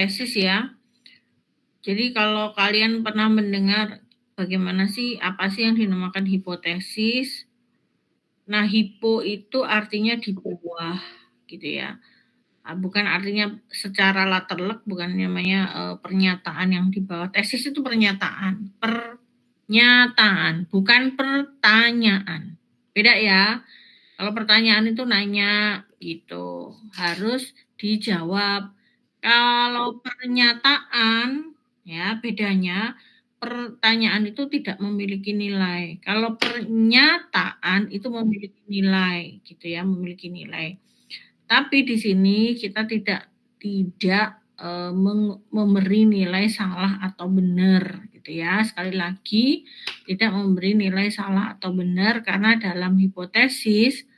hipotesis ya. Jadi kalau kalian pernah mendengar bagaimana sih, apa sih yang dinamakan hipotesis? Nah, hipo itu artinya di bawah gitu ya. Bukan artinya secara letterlek, bukan namanya pernyataan yang di bawah. Tesis itu pernyataan, pernyataan, bukan pertanyaan. Beda ya. Kalau pertanyaan itu nanya gitu, harus dijawab. Kalau pernyataan ya bedanya, pertanyaan itu tidak memiliki nilai. Kalau pernyataan itu memiliki nilai gitu ya, memiliki nilai. Tapi di sini kita tidak memberi nilai salah atau benar gitu ya. Sekali lagi tidak memberi nilai salah atau benar karena dalam hipotesis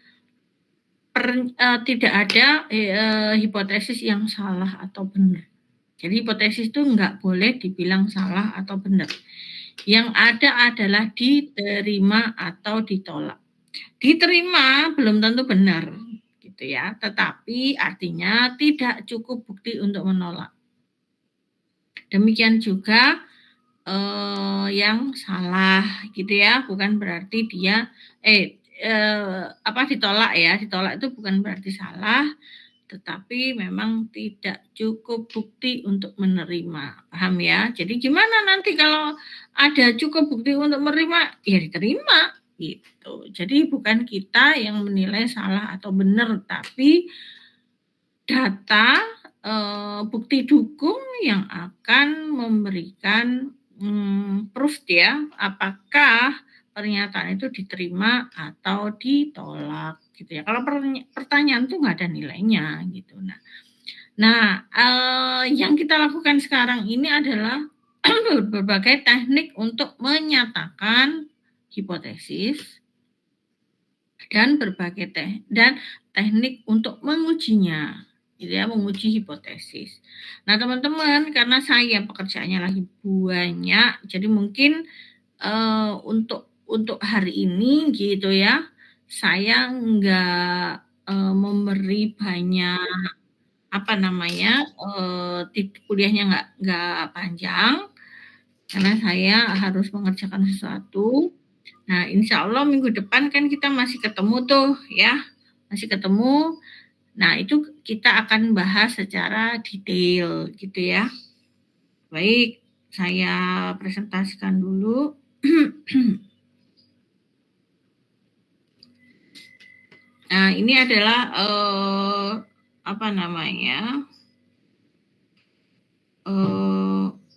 tidak ada hipotesis yang salah atau benar. Jadi hipotesis itu nggak boleh dibilang salah atau benar. Yang ada adalah diterima atau ditolak. Diterima belum tentu benar, gitu ya. Tetapi artinya tidak cukup bukti untuk menolak. Demikian juga yang salah, gitu ya. Bukan berarti dia ditolak ya. Ditolak itu bukan berarti salah, tetapi memang tidak cukup bukti untuk menerima. Paham ya? Jadi gimana nanti kalau ada cukup bukti untuk menerima? Ya diterima gitu. Jadi bukan kita yang menilai salah atau benar, tapi data bukti dukung yang akan memberikan proof ya, apakah pernyataan itu diterima atau ditolak gitu ya. Kalau pertanyaan itu nggak ada nilainya gitu. Nah, yang kita lakukan sekarang ini adalah berbagai teknik untuk menyatakan hipotesis dan berbagai teknik untuk mengujinya, gitu ya, menguji hipotesis. Nah, teman-teman, karena saya pekerjaannya lagi banyak, jadi mungkin untuk hari ini gitu ya, saya nggak memberi banyak kuliahnya nggak panjang karena saya harus mengerjakan sesuatu. Nah, insya Allah minggu depan kan kita masih ketemu tuh ya, masih ketemu. Nah, itu kita akan bahas secara detail gitu ya. Baik, saya presentasikan dulu. Nah, ini adalah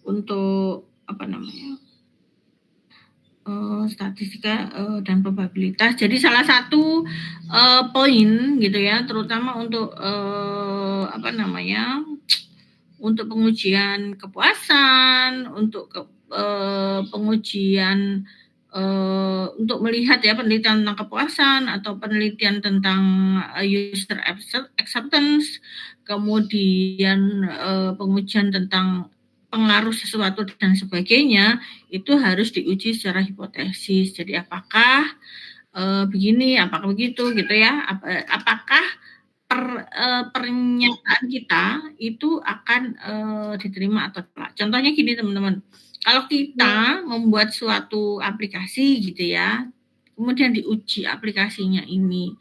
untuk statistika dan probabilitas. Jadi salah satu poin gitu ya, terutama untuk untuk pengujian kepuasan, untuk pengujian untuk melihat ya penelitian tentang kepuasan atau penelitian tentang user acceptance, kemudian pengujian tentang pengaruh sesuatu dan sebagainya, itu harus diuji secara hipotesis. Jadi apakah begini, apakah begitu gitu ya, apakah pernyataan kita itu akan diterima atau tidak. Contohnya gini teman-teman, kalau kita membuat suatu aplikasi gitu ya, kemudian diuji aplikasinya ini,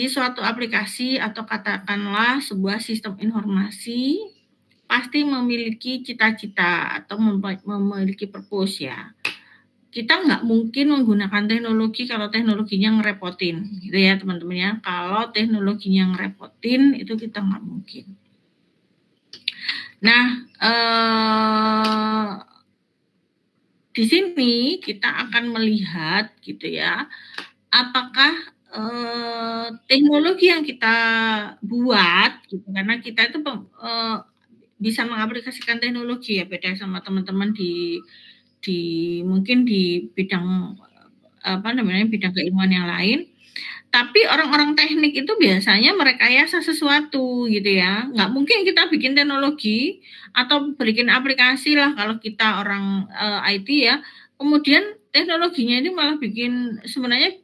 suatu aplikasi atau katakanlah sebuah sistem informasi pasti memiliki cita-cita atau memiliki purpose ya. Kita nggak mungkin menggunakan teknologi kalau teknologinya ngerepotin gitu ya teman-teman ya. Kalau teknologinya ngerepotin itu kita nggak mungkin. Nah, di sini kita akan melihat gitu ya, apakah teknologi yang kita buat gitu, karena kita itu bisa mengaplikasikan teknologi ya, beda sama teman-teman di mungkin di bidang bidang keilmuan yang lain. Tapi orang-orang teknik itu biasanya merekayasa sesuatu gitu ya. Nggak mungkin kita bikin teknologi atau bikin aplikasi lah kalau kita orang IT ya. Kemudian teknologinya ini malah bikin sebenarnya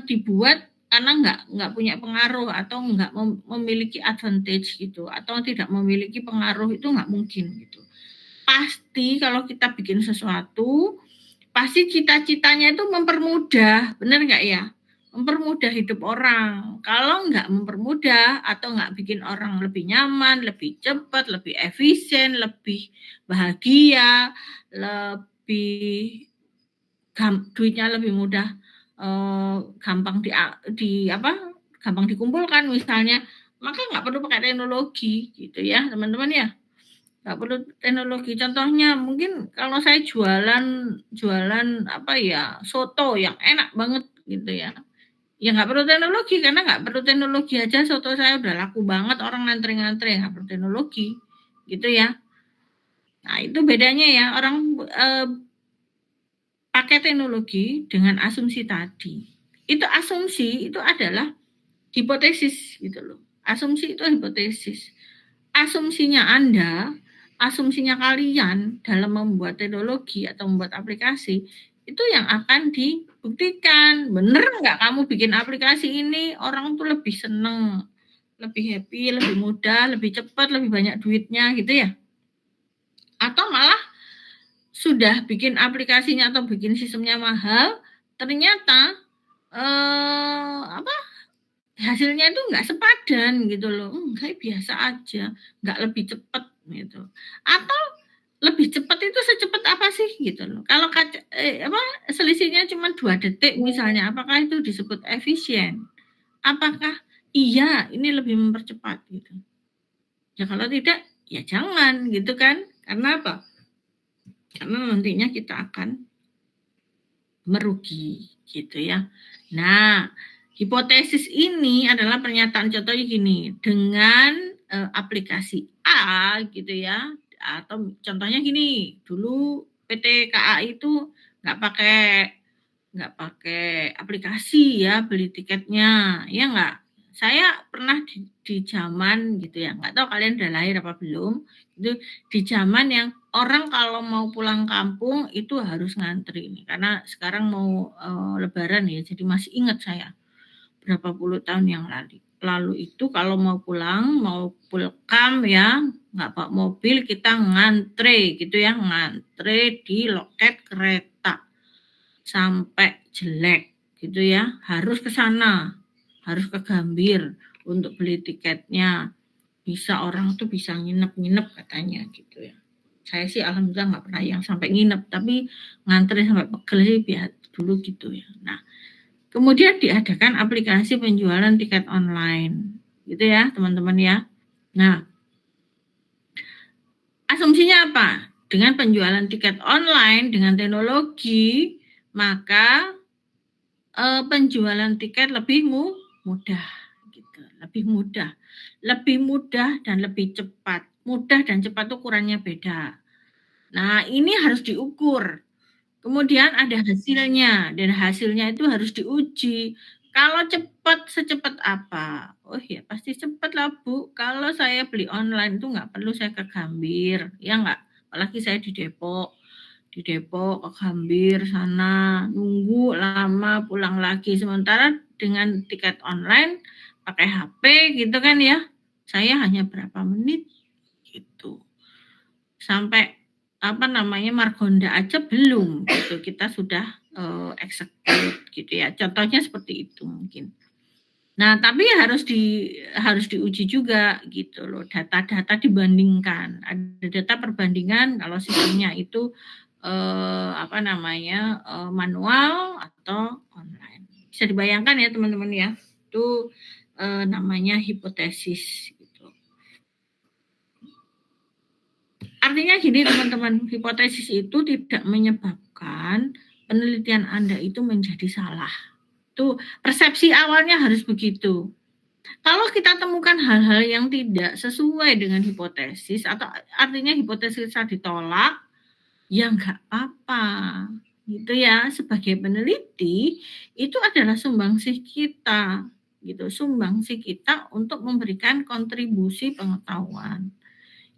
dibuat karena nggak punya pengaruh atau nggak memiliki advantage gitu, atau tidak memiliki pengaruh, itu nggak mungkin gitu. Pasti kalau kita bikin sesuatu, pasti cita-citanya itu mempermudah, benar nggak ya? Mempermudah hidup orang. Kalau nggak mempermudah atau nggak bikin orang lebih nyaman, lebih cepat, lebih efisien, lebih bahagia, lebih duitnya lebih mudah, gampang gampang dikumpulkan misalnya, maka nggak perlu pakai teknologi gitu ya teman-teman ya. Nggak perlu teknologi. Contohnya mungkin kalau saya jualan apa ya, soto yang enak banget gitu ya. Ya nggak perlu teknologi, karena nggak perlu teknologi aja soto saya udah laku banget, orang ngantri-ngantri, nggak perlu teknologi gitu ya. Nah itu bedanya ya, orang pakai teknologi dengan asumsi tadi. Itu asumsi itu adalah hipotesis gitu loh. Asumsi itu hipotesis. Asumsinya Anda, asumsinya kalian dalam membuat teknologi atau membuat aplikasi, itu yang akan dibuktikan. Bener nggak kamu bikin aplikasi ini, orang tuh lebih seneng, lebih happy, lebih mudah, lebih cepat, lebih banyak duitnya gitu ya. Atau malah sudah bikin aplikasinya atau bikin sistemnya mahal, ternyata hasilnya itu nggak sepadan gitu loh, kayak biasa aja, nggak lebih cepat gitu. Atau lebih cepat itu secepat apa sih gitu loh. Kalau selisihnya cuma 2 detik misalnya, apakah itu disebut efisien? Apakah iya ini lebih mempercepat gitu? Ya kalau tidak, ya jangan gitu kan. Karena apa? Karena nantinya kita akan merugi gitu ya. Nah, hipotesis ini adalah pernyataan contohnya gini, dengan aplikasi A gitu ya, atau contohnya gini, dulu PT KAI itu nggak pakai aplikasi ya beli tiketnya, ya nggak? Saya pernah di zaman gitu ya, nggak tahu kalian udah lahir apa belum, itu di zaman yang orang kalau mau pulang kampung itu harus ngantri nih, karena sekarang mau lebaran ya, jadi masih ingat saya berapa puluh tahun yang lalu itu kalau mau pulang, mau pulkam ya, nggak bawa mobil, kita ngantre gitu ya, ngantre di loket kereta sampai jelek gitu ya, harus ke sana, harus ke Gambir untuk beli tiketnya. Bisa orang tuh bisa nginep-nginep katanya gitu ya. Saya sih alhamdulillah nggak pernah yang sampai nginep, tapi ngantri sampai pegel sih biar dulu gitu ya. Nah, kemudian diadakan aplikasi penjualan tiket online gitu ya teman-teman ya. Nah, asumsinya apa? Dengan penjualan tiket online dengan teknologi, maka penjualan tiket lebih mudah gitu, lebih mudah dan lebih cepat. Mudah dan cepat itu ukurannya beda. Nah, ini harus diukur. Kemudian ada hasilnya, dan hasilnya itu harus diuji. Kalau cepat, secepat apa? Oh ya, pasti cepat lah Bu. Kalau saya beli online itu nggak perlu saya ke Gambir, ya nggak? Apalagi saya di Depok ke Gambir sana, nunggu lama pulang lagi. Sementara dengan tiket online pakai HP gitu kan ya, saya hanya berapa menit gitu. Sampai Margonda aja belum gitu, kita sudah execute gitu ya. Contohnya seperti itu mungkin. Nah, tapi harus diuji juga gitu loh. Data-data dibandingkan. Ada data perbandingan kalau sistemnya itu manual atau online. Bisa dibayangkan ya teman-teman ya. Itu namanya hipotesis gitu. Artinya gini teman-teman, hipotesis itu tidak menyebabkan penelitian Anda itu menjadi salah. Itu persepsi awalnya harus begitu. Kalau kita temukan hal-hal yang tidak sesuai dengan hipotesis, atau artinya hipotesisnya ditolak, ya nggak apa-apa. Gitu ya, sebagai peneliti, itu adalah sumbangsih kita. Gitu, sumbangsih kita untuk memberikan kontribusi pengetahuan.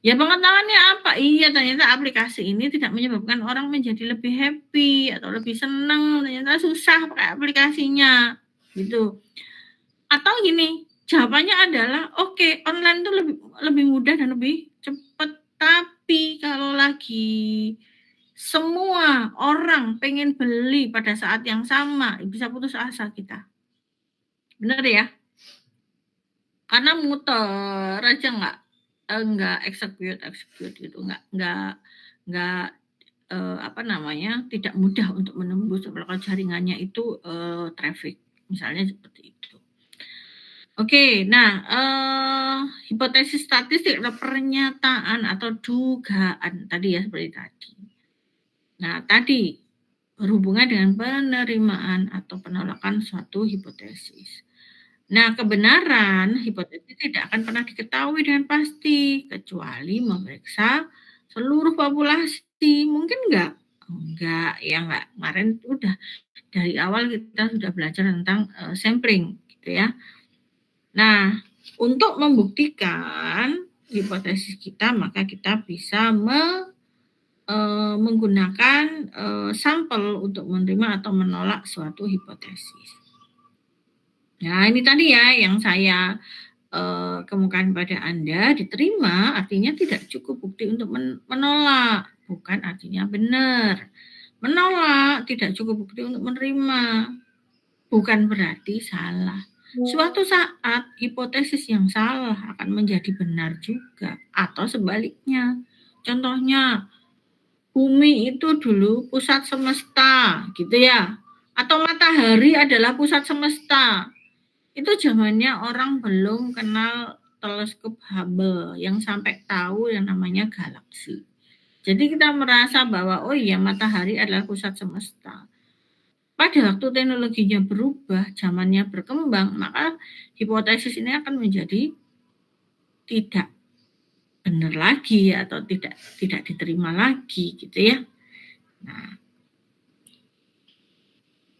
Ya pengetahuannya apa? Iya, ternyata aplikasi ini tidak menyebabkan orang menjadi lebih happy atau lebih senang. Ternyata susah pakai aplikasinya. Gitu. Atau gini, jawabannya adalah oke, online itu lebih mudah dan lebih cepat. Tapi kalau lagi semua orang pengen beli pada saat yang sama, bisa putus asa kita. Benar ya? Karena muter aja nggak execute gitu, nggak tidak mudah untuk menembus apalagi jaringannya itu traffic, misalnya seperti itu. Oke, nah hipotesis statistik adalah pernyataan atau dugaan tadi ya seperti tadi. Nah tadi berhubungan dengan penerimaan atau penolakan suatu hipotesis. Nah kebenaran hipotesis tidak akan pernah diketahui dengan pasti kecuali memeriksa seluruh populasi. Mungkin enggak ya enggak. Kemarin udah dari awal kita sudah belajar tentang sampling gitu ya. Nah, untuk membuktikan hipotesis kita, maka kita bisa menggunakan sampel untuk menerima atau menolak suatu hipotesis. Nah, ini tadi ya yang saya kemukakan pada Anda, diterima artinya tidak cukup bukti untuk menolak, bukan artinya benar. Menolak tidak cukup bukti untuk menerima, bukan berarti salah. Suatu saat hipotesis yang salah akan menjadi benar juga atau sebaliknya. Contohnya, bumi itu dulu pusat semesta, gitu ya. Atau matahari adalah pusat semesta. Itu zamannya orang belum kenal teleskop Hubble yang sampai tahu yang namanya galaksi. Jadi kita merasa bahwa oh iya matahari adalah pusat semesta. Pada waktu teknologinya berubah, zamannya berkembang, maka hipotesis ini akan menjadi tidak benar lagi atau tidak diterima lagi gitu ya.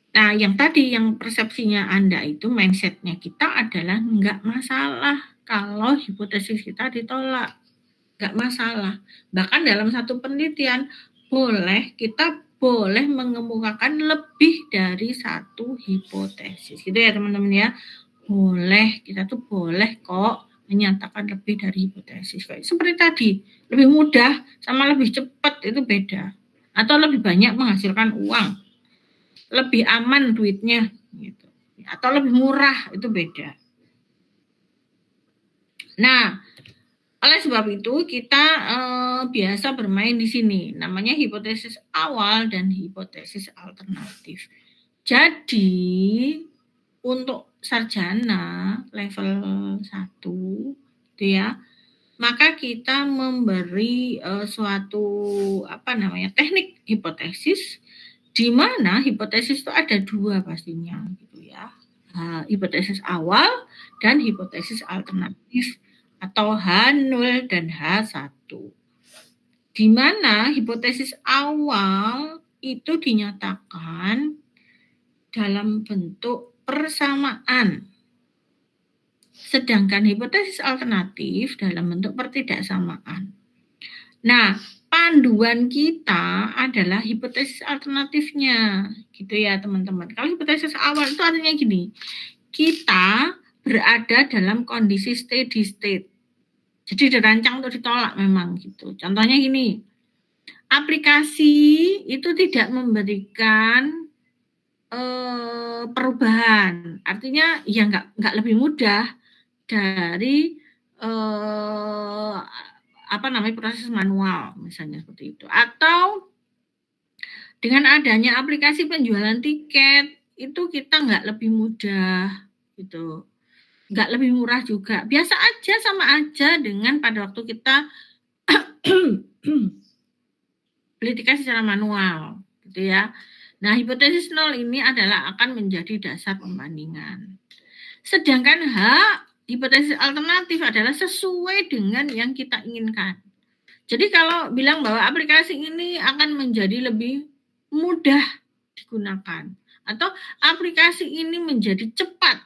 Nah, yang tadi yang persepsinya Anda itu mindsetnya kita adalah nggak masalah kalau hipotesis kita ditolak, nggak masalah. Bahkan dalam satu penelitian kita boleh mengemukakan lebih dari satu hipotesis gitu ya teman-teman ya. Kita tuh boleh kok menyatakan lebih dari hipotesis. Seperti tadi, lebih mudah sama lebih cepat itu beda. Atau lebih banyak menghasilkan uang, lebih aman duitnya gitu. Atau lebih murah itu beda. Nah, oleh sebab itu kita biasa bermain di sini, namanya hipotesis awal dan hipotesis alternatif. Jadi untuk sarjana level 1 gitu ya, maka kita memberi suatu teknik hipotesis di mana hipotesis itu ada 2 pastinya gitu ya. Hipotesis awal dan hipotesis alternatif atau H0 dan H1. Di mana hipotesis awal itu dinyatakan dalam bentuk persamaan. Sedangkan hipotesis alternatif dalam bentuk pertidaksamaan. Nah, panduan kita adalah hipotesis alternatifnya, gitu ya teman-teman. Kalau hipotesis awal itu artinya gini, kita berada dalam kondisi steady state. Jadi dirancang untuk ditolak memang gitu. Contohnya gini, aplikasi itu tidak memberikan perubahan. Artinya ya nggak lebih mudah dari proses manual misalnya seperti itu. Atau dengan adanya aplikasi penjualan tiket itu kita nggak lebih mudah gitu, nggak lebih murah juga, biasa aja, sama aja dengan pada waktu kita beli tiket secara manual gitu ya. Nah, hipotesis 0 ini adalah akan menjadi dasar pembandingan. Sedangkan hipotesis alternatif adalah sesuai dengan yang kita inginkan. Jadi kalau bilang bahwa aplikasi ini akan menjadi lebih mudah digunakan atau aplikasi ini menjadi cepat,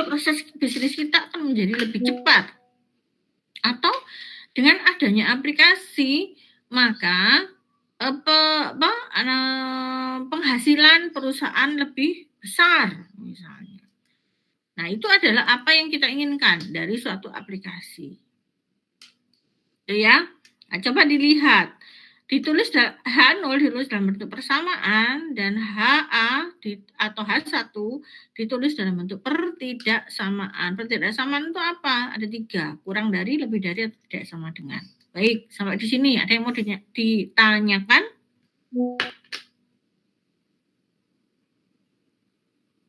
proses bisnis kita akan menjadi lebih cepat, atau dengan adanya aplikasi maka penghasilan perusahaan lebih besar misalnya. Nah, itu adalah apa yang kita inginkan dari suatu aplikasi. Itu ya. Nah, coba dilihat. Ditulis H0 ditulis dalam bentuk persamaan dan HA atau H1 ditulis dalam bentuk pertidaksamaan. Pertidaksamaan itu apa? Ada 3, kurang dari, lebih dari, atau tidak sama dengan. Baik, sampai di sini ada yang mau ditanyakan?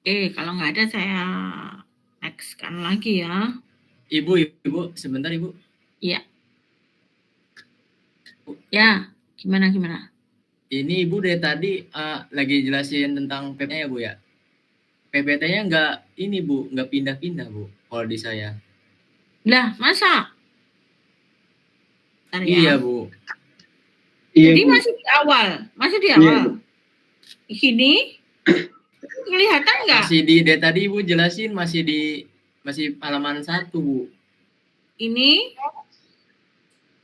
Oke, kalau nggak ada saya next-kan lagi ya. Ibu, sebentar Ibu. Iya. Ya, gimana? Ini Ibu dari tadi lagi jelasin tentang PPT ya Bu ya. PPT-nya nggak pindah-pindah Bu kalau di saya. Lah, masa? Bentar ya. Iya Bu. Jadi Bu. Masih di awal. Iya, Gini kelihatan nggak? Masih dari tadi Ibu jelasin masih halaman 1 Bu.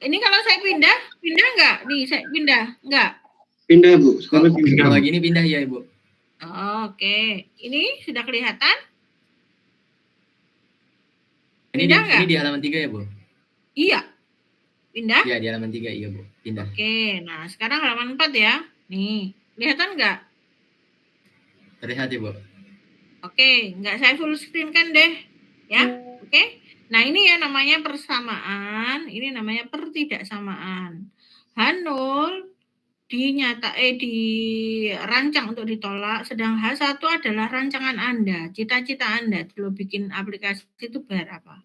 Ini kalau saya pindah nggak? Nih, saya pindah nggak? Pindah Bu, sekarang pindah. Kalau gini pindah ya Ibu. Oke, ini sudah kelihatan? Ini di halaman 3 ya Bu? Iya. Pindah? Iya, di halaman 3 iya Bu, pindah. Oke, nah sekarang halaman 4 ya. Nih, kelihatan nggak? Terlihat ya Bu. Oke, nggak saya full screen kan deh. Ya, oke. Nah, ini ya namanya persamaan, ini namanya pertidaksamaan. H0 dirancang untuk ditolak, sedang H1 adalah rancangan Anda, cita-cita Anda dulu bikin aplikasi itu berapa?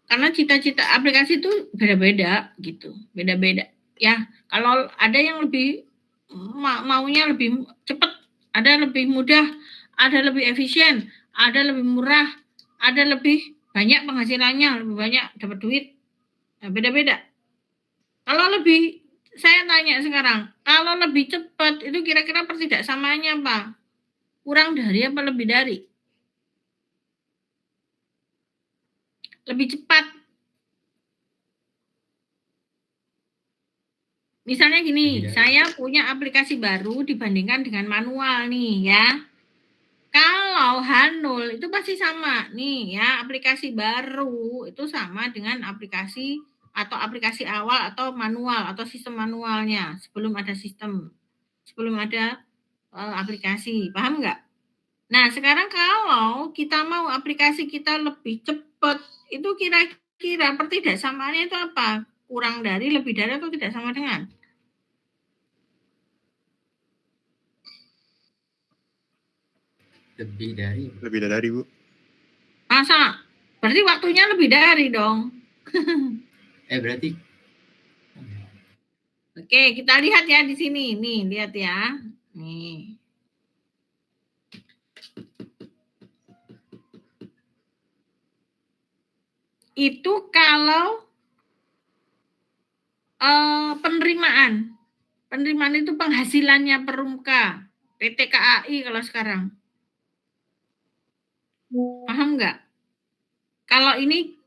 Karena cita-cita aplikasi itu beda-beda gitu, beda-beda. Ya, kalau ada yang lebih maunya lebih cepat, ada lebih mudah, ada lebih efisien, ada lebih murah, ada lebih banyak penghasilannya, lebih banyak dapat duit. Nah, beda-beda. Kalau lebih, saya tanya sekarang, kalau lebih cepat itu kira-kira pertidaksamaannya apa? Kurang dari apa lebih dari? Lebih cepat. Misalnya gini, saya punya aplikasi baru dibandingkan dengan manual nih ya. Kalau H0 itu pasti sama nih ya, aplikasi baru itu sama dengan aplikasi awal atau manual atau sistem manualnya sebelum ada aplikasi, paham nggak? Nah sekarang kalau kita mau aplikasi kita lebih cepat, itu kira-kira pertidaksamaannya itu apa? Kurang dari, lebih dari, atau tidak sama dengan? Lebih dari Bu. Masa? Berarti waktunya lebih dari dong. Berarti. Oke, kita lihat ya di sini. Nih, lihat ya. Nih. Itu kalau penerimaan itu penghasilannya per muka, PT KAI kalau sekarang. Paham nggak? Kalau ini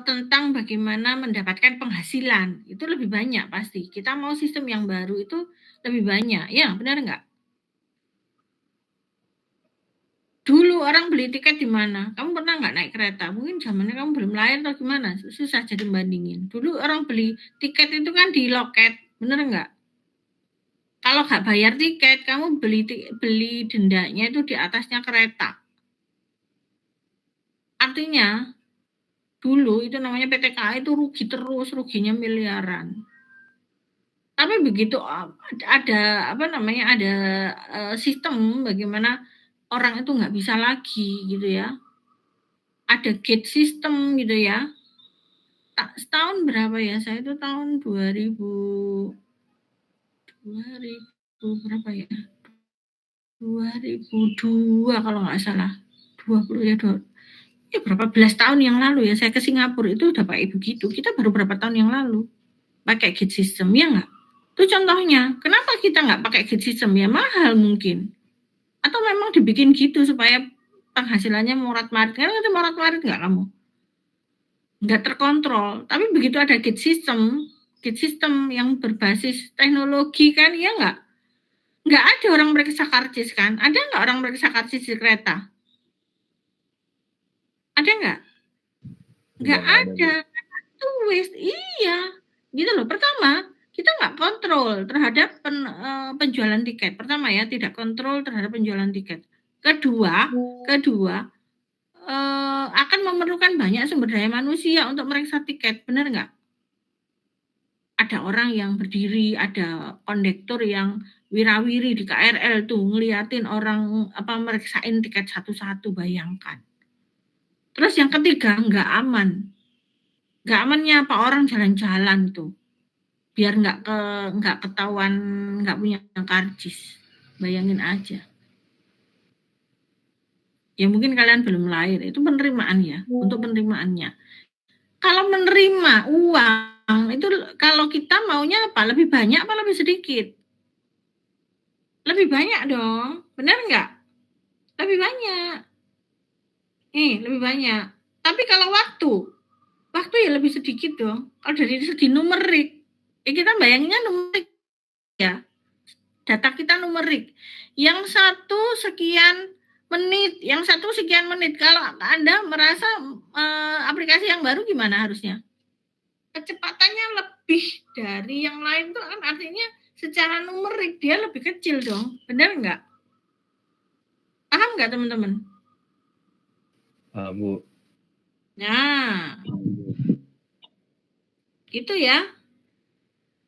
tentang bagaimana mendapatkan penghasilan, itu lebih banyak pasti. Kita mau sistem yang baru itu lebih banyak, ya benar nggak? Dulu orang beli tiket di mana? Kamu pernah nggak naik kereta? Mungkin zamannya kamu belum lahir atau gimana? Susah jadi bandingin. Dulu orang beli tiket itu kan di loket, bener nggak? Kalau nggak bayar tiket, kamu beli dendanya itu di atasnya kereta. Artinya dulu itu namanya PT KAI itu rugi terus, ruginya miliaran. Tapi begitu ada sistem bagaimana orang itu nggak bisa lagi gitu ya. Ada gate system gitu ya. Setahun berapa ya? Saya itu tahun 2000 berapa ya? 2002 kalau nggak salah. 20 ya, berapa belas tahun yang lalu ya saya ke Singapura itu udah pakai begitu. Kita baru berapa tahun yang lalu pakai gate system ya nggak? Itu contohnya. Kenapa kita nggak pakai gate system? Ya mahal mungkin. Atau memang dibikin gitu supaya penghasilannya morat-marit. Kan itu morat-marit nggak kamu? Nggak terkontrol. Tapi begitu ada gate system yang berbasis teknologi kan, ya nggak? Nggak ada orang meriksa karcis kan? Ada nggak orang meriksa karcis di kereta? Ada nggak? Nggak ada. Tulis, iya. Gitu loh. Pertama, kita nggak kontrol terhadap penjualan tiket. Pertama ya, tidak kontrol terhadap penjualan tiket. Kedua, akan memerlukan banyak sumber daya manusia untuk meriksa tiket. Benar nggak? Ada orang yang berdiri, ada kondektur yang wirawiri di KRL tuh ngeliatin orang meriksain tiket satu-satu, bayangkan. Terus yang ketiga, nggak aman. Nggak amannya apa, orang jalan-jalan tuh biar nggak ketahuan nggak punya karcis. Bayangin aja. Ya mungkin kalian belum lahir, itu penerimaan ya, untuk penerimaannya. Kalau menerima uang itu, kalau kita maunya apa? Lebih banyak apa lebih sedikit? Lebih banyak dong, benar nggak? Lebih banyak. Lebih banyak. Tapi kalau waktu ya lebih sedikit dong. Kalau dari segi numerik, kita bayanginnya numerik ya. Data kita numerik. Yang satu sekian menit, yang satu sekian menit. Kalau Anda merasa aplikasi yang baru gimana harusnya? Kecepatannya lebih dari yang lain tuh kan artinya secara numerik dia lebih kecil dong. Benar nggak? Paham nggak teman-teman? Bu. Nah, gitu ya.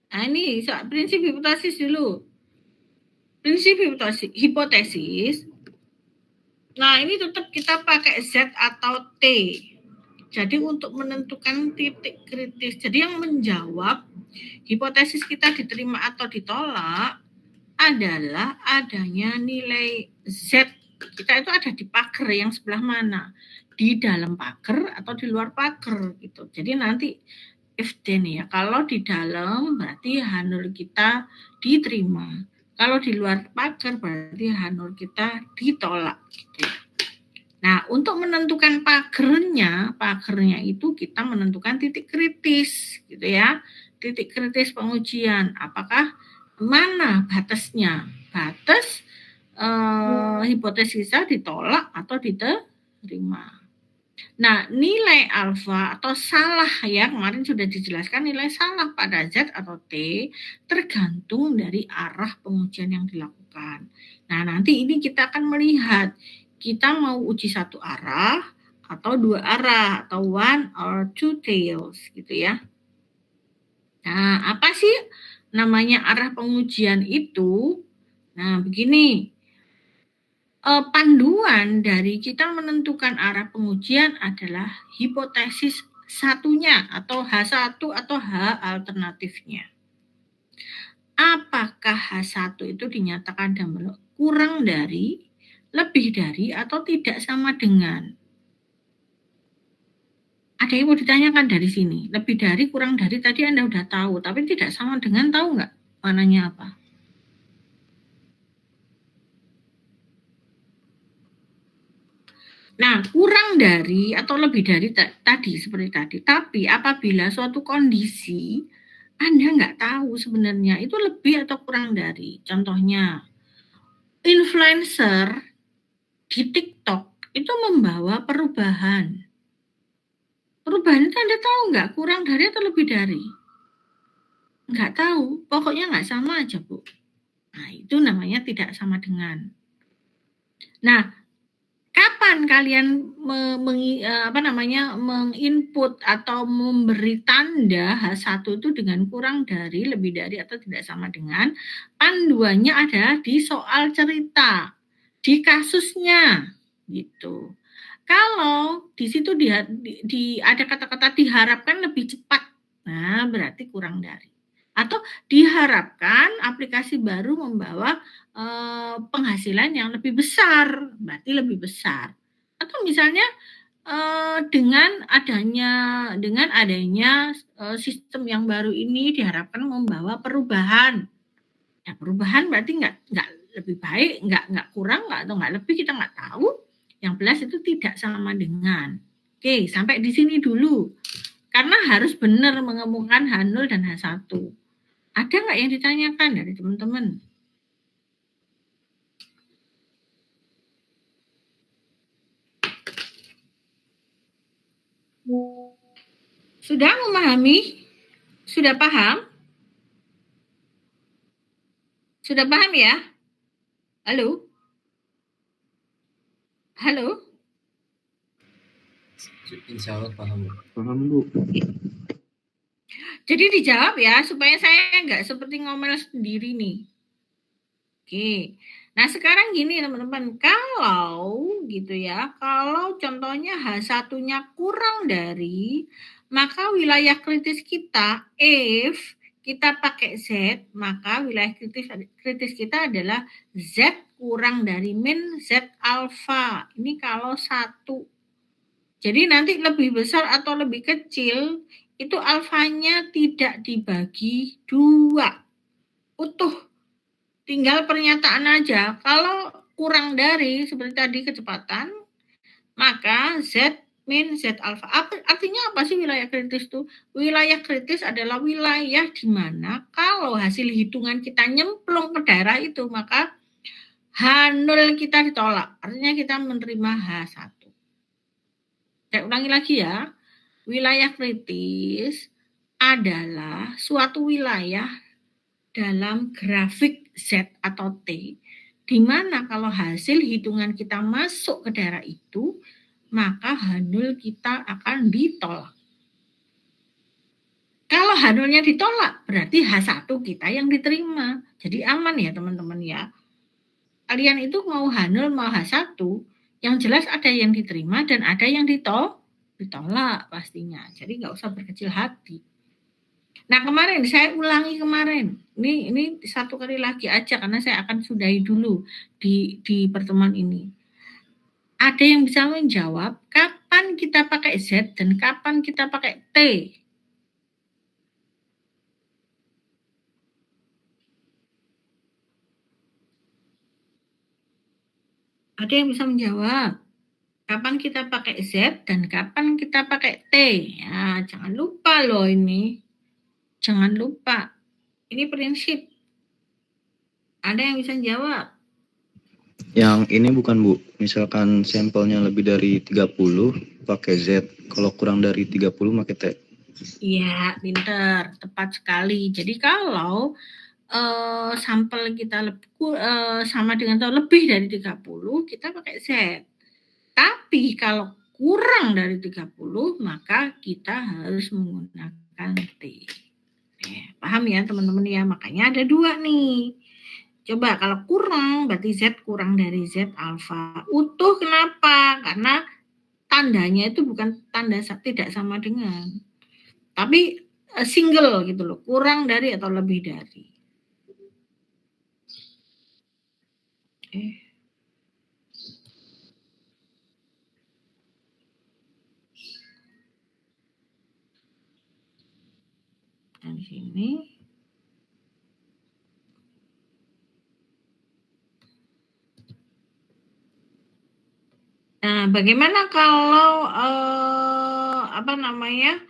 Nah ini prinsip hipotesis dulu. Prinsip hipotesis. Nah ini tetap kita pakai Z atau T. Jadi untuk menentukan titik kritis. Jadi yang menjawab hipotesis kita diterima atau ditolak adalah adanya nilai Z. Kita itu ada di pagar yang sebelah mana? Di dalam pagar atau di luar pagar gitu. Jadi nanti if then ya, kalau di dalam berarti H0 kita diterima. Kalau di luar pagar berarti H0 kita ditolak gitu ya. Nah, untuk menentukan pagarnya itu kita menentukan titik kritis gitu ya. Titik kritis pengujian, apakah mana batasnya? Batas hipotesis kita ditolak atau diterima. Nah, nilai alfa atau salah ya, kemarin sudah dijelaskan nilai salah pada Z atau T tergantung dari arah pengujian yang dilakukan. Nah, nanti ini kita akan melihat kita mau uji satu arah atau dua arah atau one or two tails gitu ya. Nah, apa sih namanya arah pengujian itu? Nah, begini. Panduan dari kita menentukan arah pengujian adalah hipotesis satunya atau H1 atau H alternatifnya. Apakah H1 itu dinyatakan kurang dari, lebih dari, atau tidak sama dengan? Ada yang mau ditanyakan dari sini? Lebih dari, kurang dari tadi Anda udah tahu, tapi tidak sama dengan tahu nggak mananya apa? Nah, kurang dari atau lebih dari tadi seperti tadi. Tapi apabila suatu kondisi Anda nggak tahu sebenarnya itu lebih atau kurang dari. Contohnya, influencer di TikTok itu membawa perubahan. Perubahan itu Anda tahu nggak? Kurang dari atau lebih dari? Nggak tahu. Pokoknya nggak sama aja, Bu. Nah, itu namanya tidak sama dengan. Nah, kapan kalian menginput atau memberi tanda H1 itu dengan kurang dari, lebih dari, atau tidak sama dengan? Panduannya adalah di soal cerita, di kasusnya gitu. Kalau di situ ada kata-kata diharapkan lebih cepat, nah berarti kurang dari. Atau diharapkan aplikasi baru membawa penghasilan yang lebih besar, berarti lebih besar. Atau misalnya dengan adanya sistem yang baru ini diharapkan membawa perubahan. Ya, perubahan berarti nggak lebih baik, nggak kurang, atau nggak lebih, kita nggak tahu. Yang jelas itu tidak sama dengan. Oke, sampai di sini dulu. Karena harus benar mengemukakan H0 dan H1. Ada nggak yang ditanyakan dari teman-teman? Sudah memahami? Sudah paham? Sudah paham ya? Halo? Halo? Insya Allah paham, Bu. Paham, Bu. Jadi dijawab ya, supaya saya nggak seperti ngomel sendiri nih. Oke. Nah, sekarang gini teman-teman, kalau gitu ya, kalau contohnya H1-nya kurang dari, maka wilayah kritis kita, if kita pakai Z, maka wilayah kritis kita adalah Z kurang dari min Z alfa. Ini kalau 1. Jadi nanti lebih besar atau lebih kecil, itu alfanya tidak dibagi 2. Utuh. Tinggal pernyataan aja. Kalau kurang dari seperti tadi kecepatan, maka Z min Z alfa. Artinya apa sih wilayah kritis itu? Wilayah kritis adalah wilayah di mana kalau hasil hitungan kita nyemplung ke daerah itu, maka H0 kita ditolak. Artinya kita menerima H1. Saya ulangi lagi ya. Wilayah kritis adalah suatu wilayah dalam grafik Z atau T, di mana kalau hasil hitungan kita masuk ke daerah itu, maka H0 kita akan ditolak. Kalau H0-nya ditolak, berarti H1 kita yang diterima. Jadi aman ya teman-teman ya. Kalian itu mau H0 mau H1, yang jelas ada yang diterima dan ada yang ditolak pastinya. Jadi nggak usah berkecil hati. Nah kemarin saya ulangi kemarin, ini satu kali lagi aja karena saya akan sudahi dulu di pertemuan ini. Ada yang bisa menjawab kapan kita pakai Z dan kapan kita pakai T? Ada yang bisa menjawab kapan kita pakai Z dan kapan kita pakai T? Ya jangan lupa loh ini, jangan lupa. Ini prinsip. Ada yang bisa jawab? Yang ini bukan, Bu. Misalkan sampelnya lebih dari 30 pakai Z, kalau kurang dari 30 pakai T. Iya, pinter, tepat sekali. Jadi kalau sampel kita sama dengan atau lebih dari 30, kita pakai Z. Tapi kalau kurang dari 30, maka kita harus menggunakan T. Paham ya teman-teman ya? Makanya ada 2 nih. Coba kalau kurang, berarti Z kurang dari Z alfa. Utuh kenapa? Karena tandanya itu bukan tanda tidak sama dengan. Tapi single gitu loh, kurang dari atau lebih dari. Dan sini. Nah, bagaimana kalau apa namanya?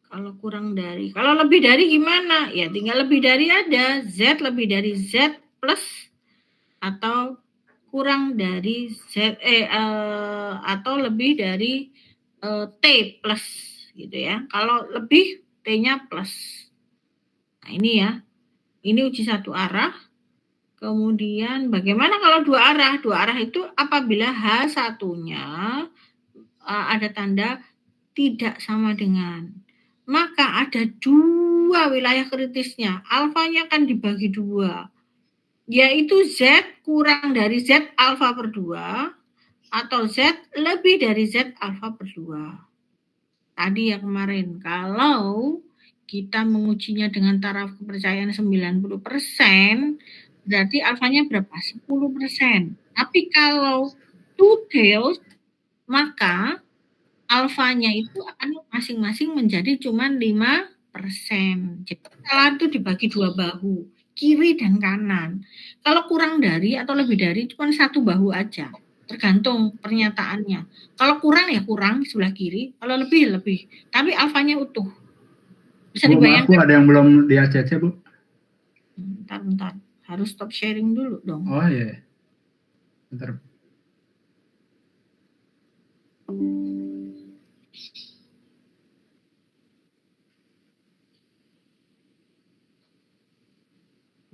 Kalau kurang dari, kalau lebih dari gimana? Ya tinggal lebih dari ada, Z lebih dari Z plus atau kurang dari Z atau lebih dari T plus gitu ya. Kalau lebih T-nya plus. Nah, ini ya. Ini uji satu arah. Kemudian bagaimana kalau dua arah? Dua arah itu apabila H1-nya ada tanda tidak sama dengan, maka ada 2 wilayah kritisnya. Alfanya akan dibagi 2, yaitu Z kurang dari Z alfa per 2 atau Z lebih dari Z alfa per 2. Tadi ya kemarin, kalau kita mengujinya dengan taraf kepercayaan 90%, berarti alfanya berapa? 10%. Tapi kalau two tails, maka alfanya itu akan masing-masing menjadi cuma 5%. Jadi salah itu dibagi 2 bahu, kiri dan kanan. Kalau kurang dari atau lebih dari cuma 1 bahu aja, tergantung pernyataannya. Kalau kurang ya kurang sebelah kiri, kalau lebih lebih. Tapi alfanya utuh. Bisa dibayangkan. Aku ada yang belum di ACC, Bu. Bentar. Harus stop sharing dulu dong. Oh iya. Bentar.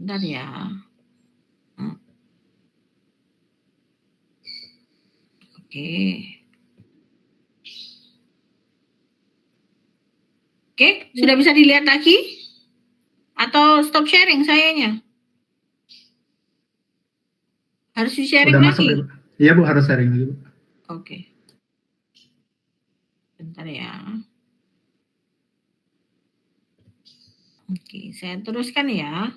Bentar ya. Oke. Oke, sudah bisa dilihat lagi? Atau stop sharing sayanya? Harus di-sharing Udah masuk lagi? ya, Bu? Iya, Bu, harus sharing lagi, Bu. Oke. Bentar ya. Oke, saya teruskan ya.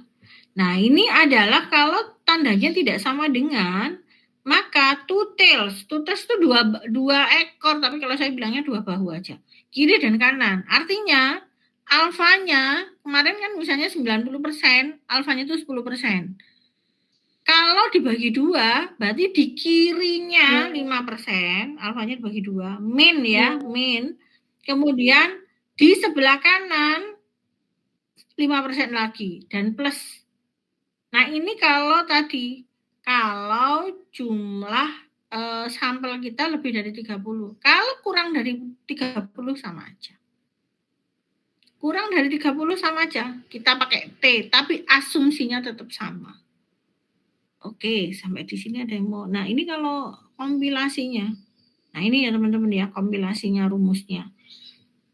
Nah, ini adalah kalau tandanya tidak sama dengan, maka two tails. Two tails itu dua ekor, tapi kalau saya bilangnya dua bahu aja. Kiri dan kanan. Artinya, alfanya, kemarin kan misalnya 90%, alfanya itu 10%. Kalau dibagi dua, berarti di kirinya 5%, alfanya dibagi dua, min ya, min. Kemudian di sebelah kanan 5% lagi dan plus. Nah, ini kalau tadi, kalau jumlah sampel kita lebih dari 30. Kalau kurang dari 30 sama aja. Kurang dari 30 sama aja. Kita pakai T, tapi asumsinya tetap sama. Oke, sampai di sini ada yang mau. Nah, ini kalau kompilasinya. Nah, ini ya teman-teman ya, kompilasinya rumusnya.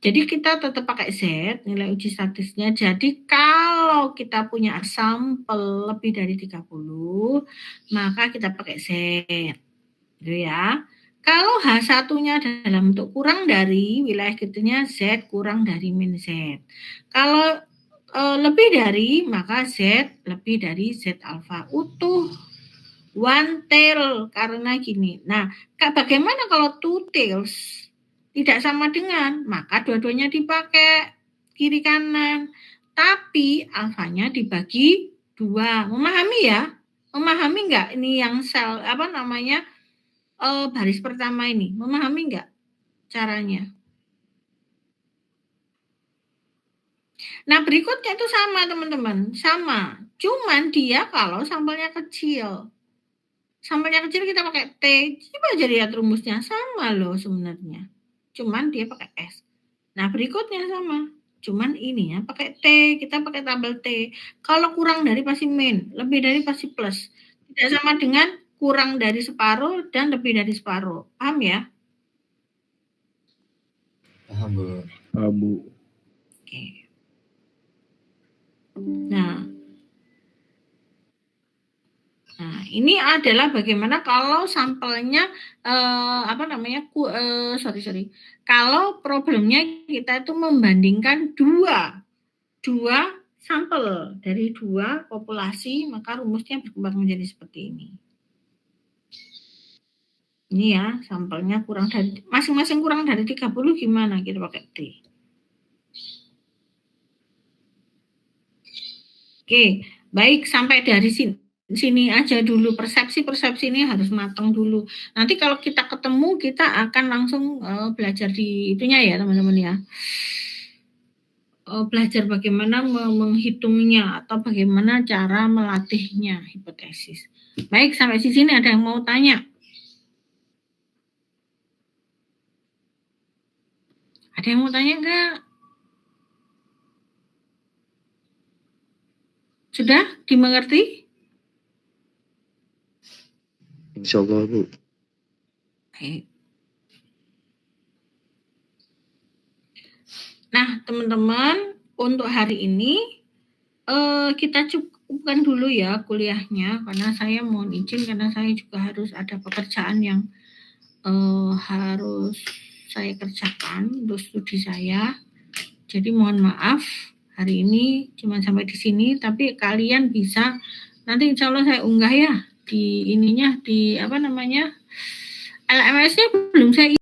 Jadi kita tetap pakai Z, nilai uji statistiknya. Jadi kalau kita punya sampel lebih dari 30, maka kita pakai Z. Gitu ya. Kalau H1-nya dalam bentuk kurang dari, wilayah gitunya Z kurang dari min Z. Kalau lebih dari, maka Z lebih dari Z alfa utuh. One tail, karena gini. Nah, bagaimana kalau two tails? Tidak sama dengan, maka dua-duanya dipakai kiri kanan. Tapi alfanya dibagi 2. Memahami ya? Memahami nggak ini yang sel apa namanya baris pertama ini? Memahami nggak caranya? Nah, berikutnya itu sama teman-teman, sama. Cuman dia kalau sampelnya kecil. Sampelnya kecil kita pakai T. Coba aja lihat rumusnya, sama loh sebenarnya. Cuman dia pakai S. Nah, berikutnya sama. Cuman ini ya pakai T, kita pakai tabel T. Kalau kurang dari pasti min, lebih dari pasti plus. Tidak sama dengan kurang dari separuh dan lebih dari separuh. Paham ya? Paham, Bu. Bu. Oke. Nah, ini adalah bagaimana kalau sampelnya Kalau problemnya kita itu membandingkan dua sampel dari dua populasi, maka rumusnya berkembang menjadi seperti ini. Ini ya, sampelnya kurang dari masing-masing kurang dari 30 gimana? Kita pakai T. Oke, baik, sampai dari sini aja dulu. Persepsi ini harus matang dulu. Nanti kalau kita ketemu, kita akan langsung belajar di itunya ya teman-teman ya. Belajar bagaimana menghitungnya atau bagaimana cara melatihnya, hipotesis. Baik, sampai di sini ada yang mau tanya? Ada yang mau tanya enggak? Sudah dimengerti? Insya Allah, Bu. Baik. Nah, teman-teman, untuk hari ini kita cukupkan dulu ya kuliahnya, karena saya mohon izin karena saya juga harus ada pekerjaan yang harus saya kerjakan untuk studi saya. Jadi mohon maaf, hari ini cuma sampai di sini, tapi kalian bisa nanti insya Allah saya unggah ya di ininya, di LMS-nya belum saya